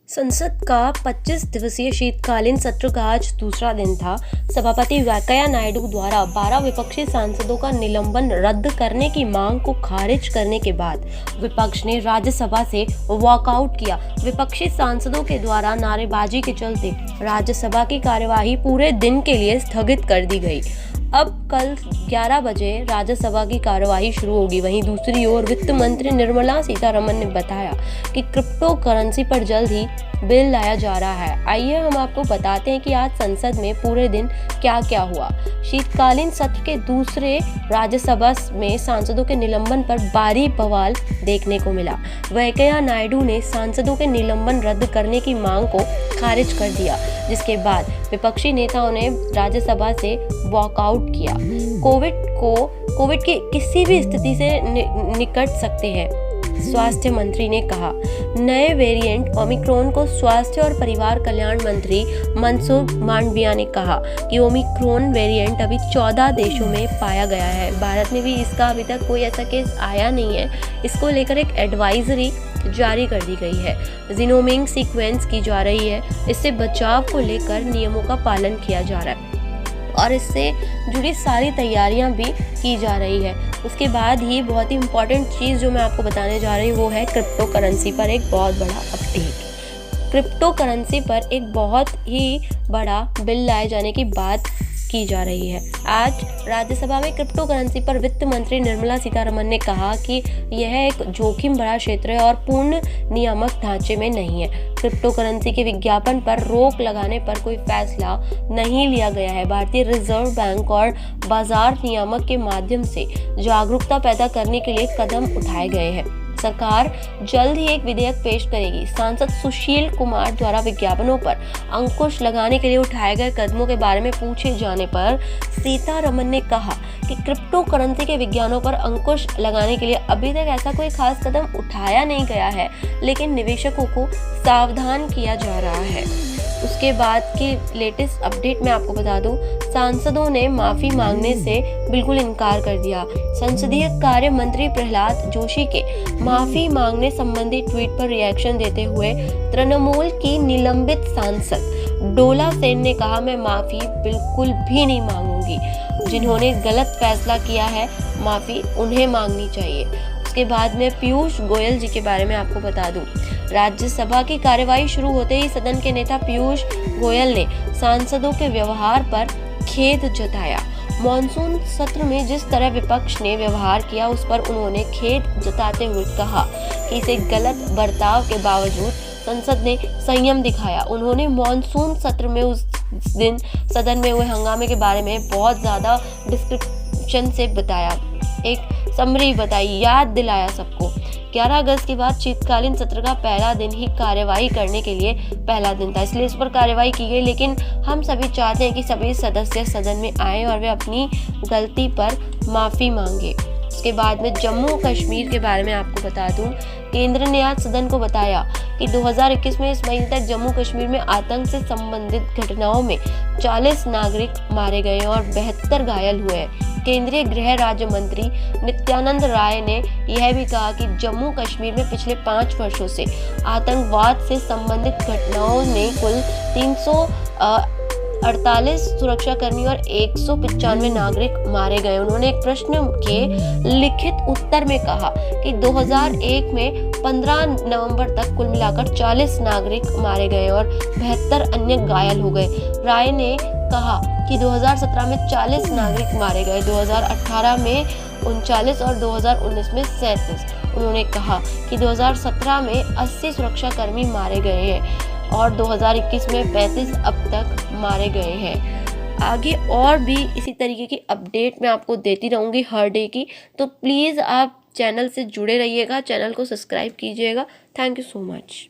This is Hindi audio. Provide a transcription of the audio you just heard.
संसद का 25 दिवसीय शीतकालीन सत्र का आज दूसरा दिन था। सभापति वेंकैया नायडू द्वारा 12 विपक्षी सांसदों का निलंबन रद्द करने की मांग को खारिज करने के बाद विपक्ष ने राज्यसभा से वॉकआउट किया। विपक्षी सांसदों के द्वारा नारेबाजी के चलते राज्यसभा की कार्यवाही पूरे दिन के लिए स्थगित कर दी गई। अब कल 11 बजे राज्यसभा की कार्यवाही शुरू होगी। वहीं दूसरी ओर वित्त मंत्री निर्मला सीतारमण ने बताया कि क्रिप्टो करेंसी पर जल्द ही बिल लाया जा रहा है। आइए हम आपको बताते हैं कि आज संसद में पूरे दिन क्या क्या हुआ। शीतकालीन सत्र के दूसरे राज्यसभा में सांसदों के निलंबन पर भारी बवाल देखने को मिला। वेंकैया नायडू ने सांसदों के निलंबन रद्द करने की मांग को खारिज कर दिया, जिसके बाद विपक्षी नेताओं ने राज्यसभा से वॉकआउट किया। कोविड की किसी भी स्थिति से निकट सकते हैं, स्वास्थ्य मंत्री ने कहा। नए वेरिएंट ओमिक्रॉन को स्वास्थ्य और परिवार कल्याण मंत्री मनसुख मांडविया ने कहा कि ओमिक्रॉन वेरिएंट अभी 14 देशों में पाया गया है। भारत में भी इसका अभी तक कोई ऐसा केस आया नहीं है। इसको लेकर एक एडवाइजरी जारी कर दी गई है। जीनोमिक सीक्वेंस की जा रही है। इससे बचाव को लेकर नियमों का पालन किया जा रहा है और इससे जुड़ी सारी तैयारियां भी की जा रही है। उसके बाद ही बहुत ही इम्पोर्टेंट चीज़ जो मैं आपको बताने जा रही हूँ वो है क्रिप्टो करेंसी पर एक बहुत बड़ा अपडेट। क्रिप्टो करेंसी पर एक बहुत ही बड़ा बिल लाए जाने की बात की जा रही है। आज राज्यसभा में क्रिप्टो करेंसी पर वित्त मंत्री निर्मला सीतारमण ने कहा कि यह एक जोखिम भरा क्षेत्र है और पूर्ण नियामक ढांचे में नहीं है। क्रिप्टो करेंसी के विज्ञापन पर रोक लगाने पर कोई फैसला नहीं लिया गया है। भारतीय रिजर्व बैंक और बाजार नियामक के माध्यम से जागरूकता पैदा करने के लिए कदम उठाए गए हैं। सरकार जल्द ही एक विधेयक पेश करेगी। सांसद सुशील कुमार द्वारा विज्ञापनों पर अंकुश लगाने के लिए उठाए गए कदमों के बारे में पूछे जाने पर सीतारमण ने कहा कि क्रिप्टो करेंसी के विज्ञापनों पर अंकुश लगाने के लिए अभी तक ऐसा कोई खास कदम उठाया नहीं गया है, लेकिन निवेशकों को सावधान किया जा रहा है। उसके बाद की लेटेस्ट अपडेट मैं आपको बता दूं, सांसदों ने माफी मांगने से बिल्कुल इनकार कर दिया। संसदीय कार्य मंत्री प्रहलाद जोशी के माफी मांगने संबंधी ट्वीट पर रिएक्शन देते हुए तृणमूल की निलंबित सांसद डोला सेन ने कहा, मैं माफी बिल्कुल भी नहीं मांगूंगी। जिन्होंने गलत फैसला किया है, माफी उन्हें मांगनी चाहिए। उसके बाद में पीयूष गोयल जी के बारे में आपको बता दूं, राज्यसभा की कार्यवाही शुरू होते ही सदन के नेता पीयूष गोयल ने सांसदों के व्यवहार पर खेद जताया। मॉनसून सत्र में जिस तरह विपक्ष ने व्यवहार किया उस पर उन्होंने खेद जताते हुए कहा कि इसे गलत बर्ताव के बावजूद संसद ने संयम दिखाया। उन्होंने मॉनसून सत्र में उस दिन सदन में हुए हंगामे के बारे में बहुत ज्यादा डिस्क्रिप्शन से बताया, एक समरी बताई, याद दिलाया सबको। 11 अगस्त के बाद शीतकालीन सत्र का पहला दिन ही कार्यवाही करने के लिए पहला दिन था, इसलिए इस पर कार्यवाही की गई। लेकिन हम सभी चाहते हैं कि सभी सदस्य सदन में आए और वे अपनी गलती पर माफी मांगे। उसके बाद में जम्मू कश्मीर के बारे में आपको बता दूं, केंद्र ने आज सदन को बताया कि 2021 में इस महीने तक जम्मू कश्मीर में आतंक से संबंधित घटनाओं में 40 नागरिक मारे गए और 72 घायल हुए हैं। केंद्रीय गृह राज्य मंत्री नित्यानंद राय ने यह भी कहा कि जम्मू कश्मीर में पिछले 5 वर्षों से आतंकवाद से संबंधित घटनाओं में कुल 348 सुरक्षाकर्मी और 195 नागरिक मारे गए। उन्होंने एक प्रश्न के लिखित उत्तर में कहा कि 2001 में 15 नवंबर तक कुल मिलाकर 40 नागरिक मारे गए और 72 अन्य घायल हो गए। राय ने कहा कि 2017 में 40 नागरिक मारे गए, 2018 में 39 और 2019 में 37। उन्होंने कहा कि 2017 में 80 सुरक्षाकर्मी मारे गए हैं और 2021 में 35 अब तक मारे गए हैं। आगे और भी इसी तरीके की अपडेट मैं आपको देती रहूँगी हर डे की, तो प्लीज़ आप चैनल से जुड़े रहिएगा, चैनल को सब्सक्राइब कीजिएगा। Thank you so much.